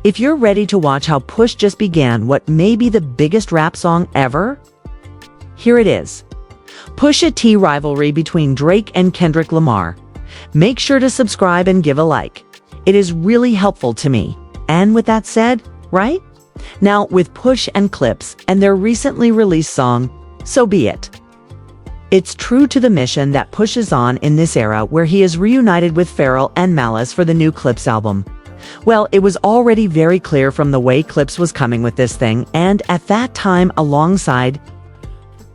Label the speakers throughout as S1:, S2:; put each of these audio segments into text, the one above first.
S1: If you're ready to watch how Push just began what may be the biggest rap song ever, here it is. Pusha T rivalry between Drake and Kendrick Lamar. Make sure to subscribe and give a like. It is really helpful to me. And with that said, right? Now, with Push and Clips and their recently released song, So Be It. It's true to the mission that Push is on in this era where he is reunited with Pharrell and Malice for the new Clips album. Well, it was already very clear from the way Clips was coming with this thing, and at that time alongside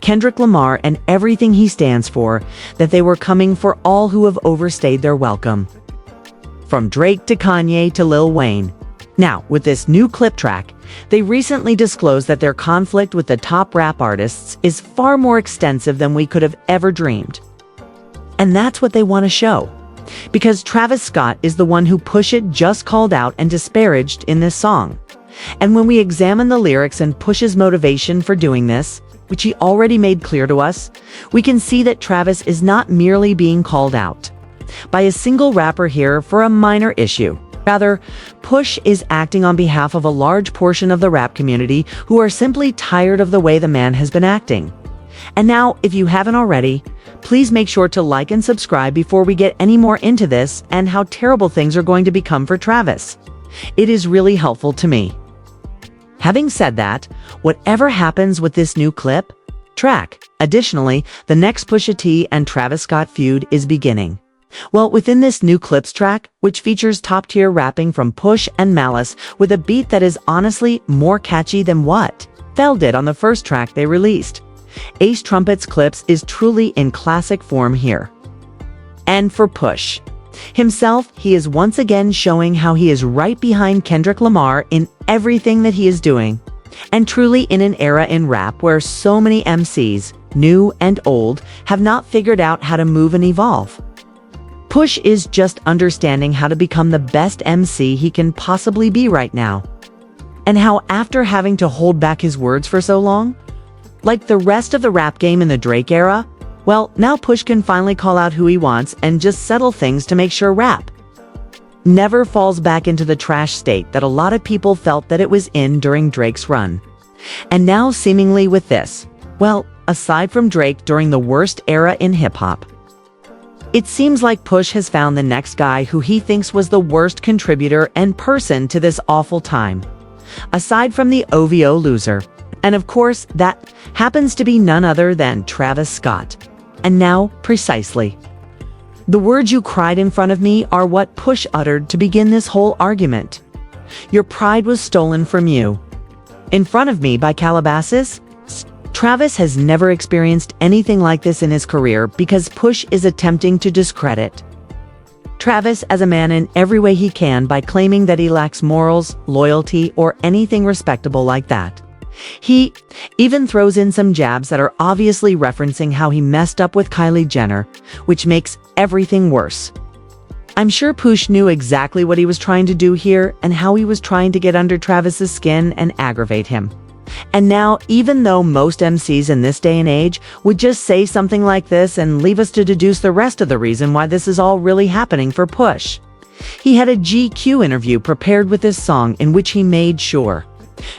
S1: Kendrick Lamar and everything he stands for, that they were coming for all who have overstayed their welcome. From Drake to Kanye to Lil Wayne. Now, with this new Clip track, they recently disclosed that their conflict with the top rap artists is far more extensive than we could have ever dreamed. And that's what they want to show. Because Travis Scott is the one who Push It just called out and disparaged in this song. And when we examine the lyrics and Push's motivation for doing this, which he already made clear to us, we can see that Travis is not merely being called out by a single rapper here for a minor issue. Rather, Push is acting on behalf of a large portion of the rap community who are simply tired of the way the man has been acting. And now, if you haven't already, please make sure to like and subscribe before we get any more into this and how terrible things are going to become for Travis. It is really helpful to me. Having said that, whatever happens with this new Clip track, additionally, the next Pusha T and Travis Scott feud is beginning. Well, within this new Clips track, which features top-tier rapping from Push and Malice with a beat that is honestly more catchy than what Pharrell did on the first track they released, Ace Trumpet's Clips is truly in classic form here. And for Push himself, he is once again showing how he is right behind Kendrick Lamar in everything that he is doing. And truly in an era in rap where so many MCs, new and old, have not figured out how to move and evolve. Push is just understanding how to become the best MC he can possibly be right now. And how after having to hold back his words for so long, like the rest of the rap game in the Drake era, well, now Push can finally call out who he wants and just settle things to make sure rap never falls back into the trash state that a lot of people felt that it was in during Drake's run. And now seemingly with this, well, aside from Drake during the worst era in hip-hop, it seems like Push has found the next guy who he thinks was the worst contributor and person to this awful time, aside from the OVO loser. And of course, that happens to be none other than Travis Scott. And now, precisely. The words you cried in front of me are what Push uttered to begin this whole argument. Your pride was stolen from you. In front of me by Calabasas? Travis has never experienced anything like this in his career because Push is attempting to discredit Travis as a man in every way he can by claiming that he lacks morals, loyalty, or anything respectable like that. He even throws in some jabs that are obviously referencing how he messed up with Kylie Jenner, which makes everything worse. I'm sure Push knew exactly what he was trying to do here and how he was trying to get under Travis's skin and aggravate him. And now, even though most MCs in this day and age would just say something like this and leave us to deduce the rest of the reason why this is all really happening for Push, he had a GQ interview prepared with this song in which he made sure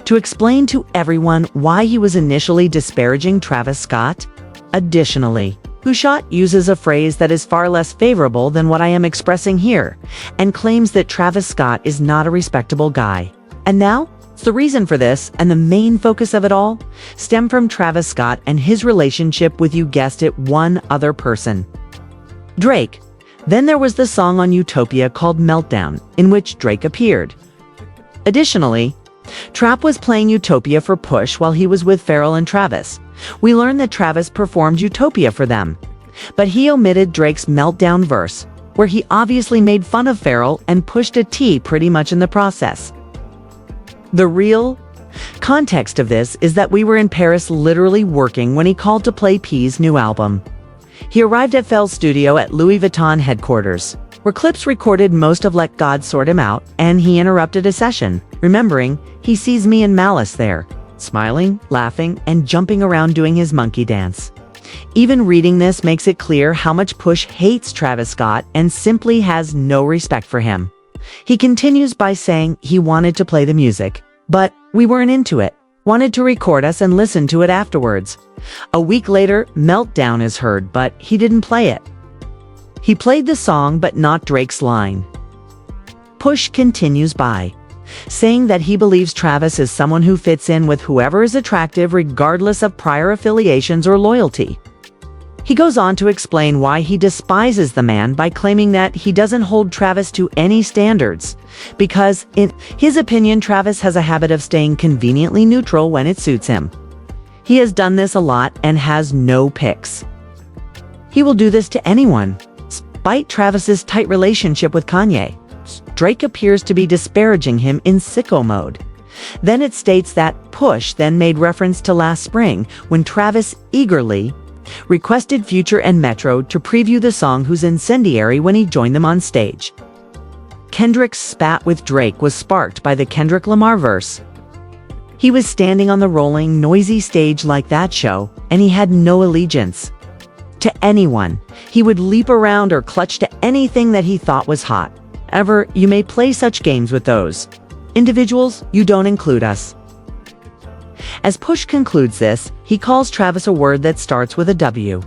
S1: to explain to everyone why he was initially disparaging Travis Scott. Additionally, Pusha uses a phrase that is far less favorable than what I am expressing here, and claims that Travis Scott is not a respectable guy. And now, the reason for this, and the main focus of it all, stem from Travis Scott and his relationship with, you guessed it, one other person, Drake. Then there was the song on Utopia called Meltdown, in which Drake appeared. Additionally, Trap was playing Utopia for Push while he was with Pharrell and Travis. We learned that Travis performed Utopia for them, but he omitted Drake's Meltdown verse, where he obviously made fun of Pharrell and Pusha T pretty much in the process. The real context of this is that we were in Paris literally working when he called to play P's new album. He arrived at Pharrell's studio at Louis Vuitton headquarters, where Clips recorded most of Let God Sort Him Out, and he interrupted a session. Remembering, he sees me and Malice there, smiling, laughing, and jumping around doing his monkey dance. Even reading this makes it clear how much Push hates Travis Scott and simply has no respect for him. He continues by saying he wanted to play the music, but we weren't into it. Wanted to record us and listen to it afterwards. A week later, Meltdown is heard, but he didn't play it. He played the song, but not Drake's line. Push continues by, saying that he believes Travis is someone who fits in with whoever is attractive regardless of prior affiliations or loyalty. He goes on to explain why he despises the man by claiming that he doesn't hold Travis to any standards, because in his opinion, Travis has a habit of staying conveniently neutral when it suits him. He has done this a lot and has no picks. He will do this to anyone, despite Travis's tight relationship with Kanye. Drake appears to be disparaging him in sicko mode. Then it states that Push then made reference to last spring when Travis eagerly requested Future and Metro to preview the song Who's Incendiary when he joined them on stage. Kendrick's spat with Drake was sparked by the Kendrick Lamar verse. He was standing on the rolling, noisy stage like that show, and he had no allegiance to anyone. He would leap around or clutch to anything that he thought was hot. However, you may play such games with those individuals, you don't include us. As Push concludes this, he calls Travis a word that starts with a W,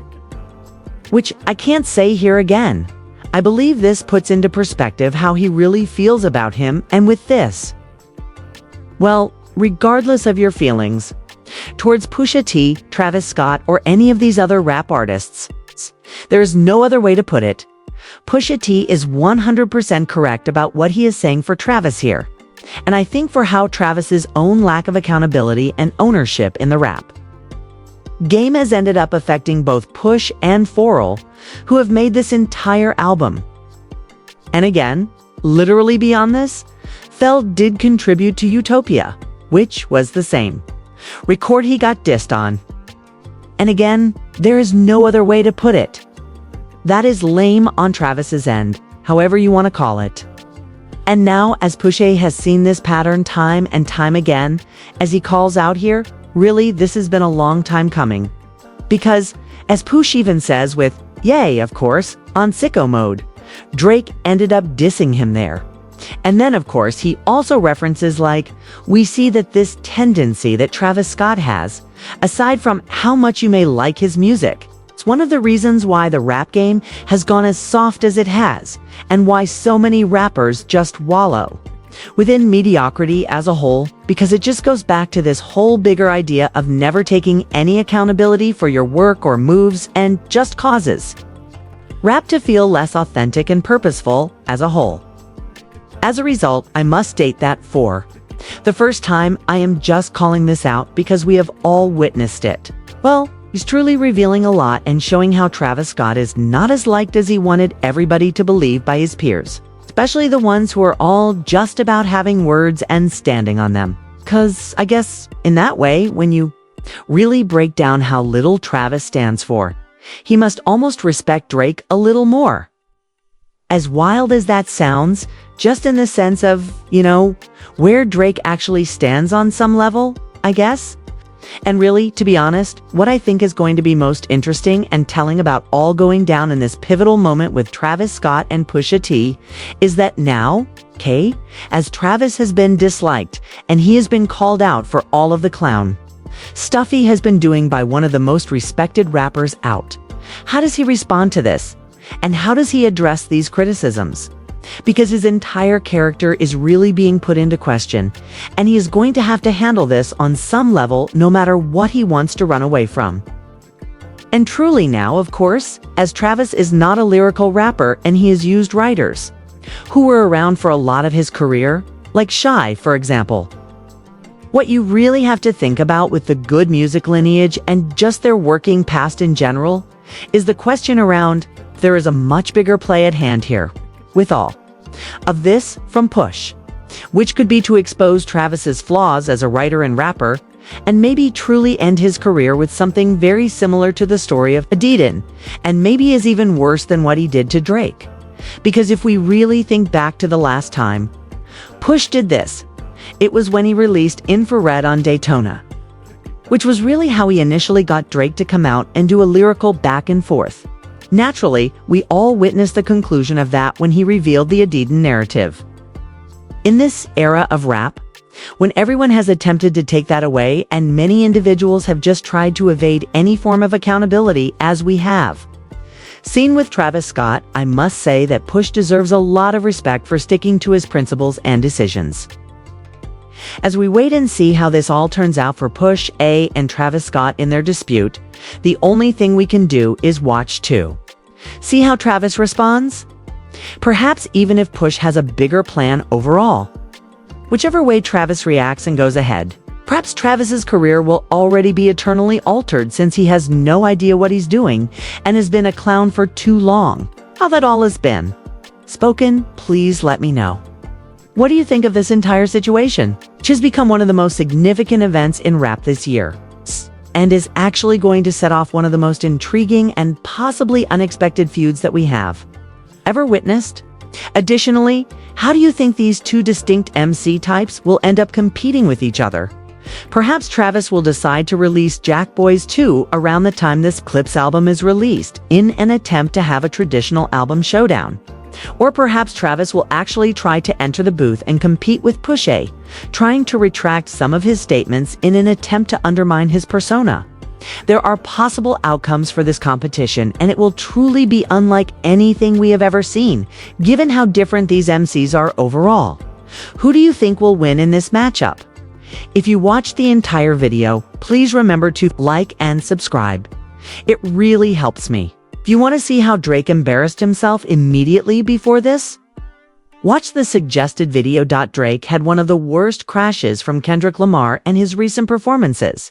S1: which I can't say here again. I believe this puts into perspective how he really feels about him, and with this, well, regardless of your feelings towards Pusha T, Travis Scott, or any of these other rap artists, there's no other way to put it. Pusha T is 100% correct about what he is saying for Travis here, and I think for how Travis's own lack of accountability and ownership in the rap game has ended up affecting both Push and Pharrell, who have made this entire album. And again, literally beyond this, Fel did contribute to Utopia, which was the same record he got dissed on. And again, there is no other way to put it. That is lame on Travis's end, however you want to call it. And now, as Pusha has seen this pattern time and time again, as he calls out here, really, this has been a long time coming. Because, as Push even says with, Yay, of course, on sicko mode, Drake ended up dissing him there. And then, of course, he also references we see that this tendency that Travis Scott has, aside from how much you may like his music, it's one of the reasons why the rap game has gone as soft as it has, and why so many rappers just wallow within mediocrity as a whole, because it just goes back to this whole bigger idea of never taking any accountability for your work or moves and just causes rap to feel less authentic and purposeful as a whole. As a result, I must state that for the first time, I am just calling this out because we have all witnessed it. Well, he's truly revealing a lot and showing how Travis Scott is not as liked as he wanted everybody to believe by his peers, especially the ones who are all just about having words and standing on them. 'Cause I guess in that way, when you really break down how little Travis stands for, he must almost respect Drake a little more. As wild as that sounds, just in the sense of, where Drake actually stands on some level, I guess. And really, to be honest, what I think is going to be most interesting and telling about all going down in this pivotal moment with Travis Scott and Pusha T is that now, as Travis has been disliked and he has been called out for all of the clown stuff he has been doing by one of the most respected rappers out, how does he respond to this? And how does he address these criticisms? Because his entire character is really being put into question, and he is going to have to handle this on some level no matter what he wants to run away from. And truly now, of course, as Travis is not a lyrical rapper and he has used writers who were around for a lot of his career, like Shy, for example. What you really have to think about with the good music lineage and just their working past in general is the question around there is a much bigger play at hand here with all of this from Push, which could be to expose Travis's flaws as a writer and rapper, and maybe truly end his career with something very similar to the story of Adidon, and maybe is even worse than what he did to Drake. Because if we really think back to the last time Push did this, it was when he released Infrared on Daytona, which was really how he initially got Drake to come out and do a lyrical back and forth. Naturally, we all witnessed the conclusion of that when he revealed the Adidon narrative. In this era of rap, when everyone has attempted to take that away and many individuals have just tried to evade any form of accountability as we have. Seen with Travis Scott, I must say that Push deserves a lot of respect for sticking to his principles and decisions. As we wait and see how this all turns out for Push A and Travis Scott in their dispute, the only thing we can do is watch too. See how Travis responds? Perhaps even if Push has a bigger plan overall. Whichever way Travis reacts and goes ahead, perhaps Travis's career will already be eternally altered since he has no idea what he's doing and has been a clown for too long. How that all has been spoken, please let me know. What do you think of this entire situation, which has become one of the most significant events in rap this year, and is actually going to set off one of the most intriguing and possibly unexpected feuds that we have ever witnessed? Additionally, how do you think these two distinct MC types will end up competing with each other? Perhaps Travis will decide to release Jack Boys 2 around the time this Clips album is released in an attempt to have a traditional album showdown. Or perhaps Travis will actually try to enter the booth and compete with Pusha, trying to retract some of his statements in an attempt to undermine his persona. There are possible outcomes for this competition, and it will truly be unlike anything we have ever seen, given how different these MCs are overall. Who do you think will win in this matchup? If you watched the entire video, please remember to like and subscribe. It really helps me. If you want to see how Drake embarrassed himself immediately before this, watch the suggested video. Drake had one of the worst crashes from Kendrick Lamar and his recent performances.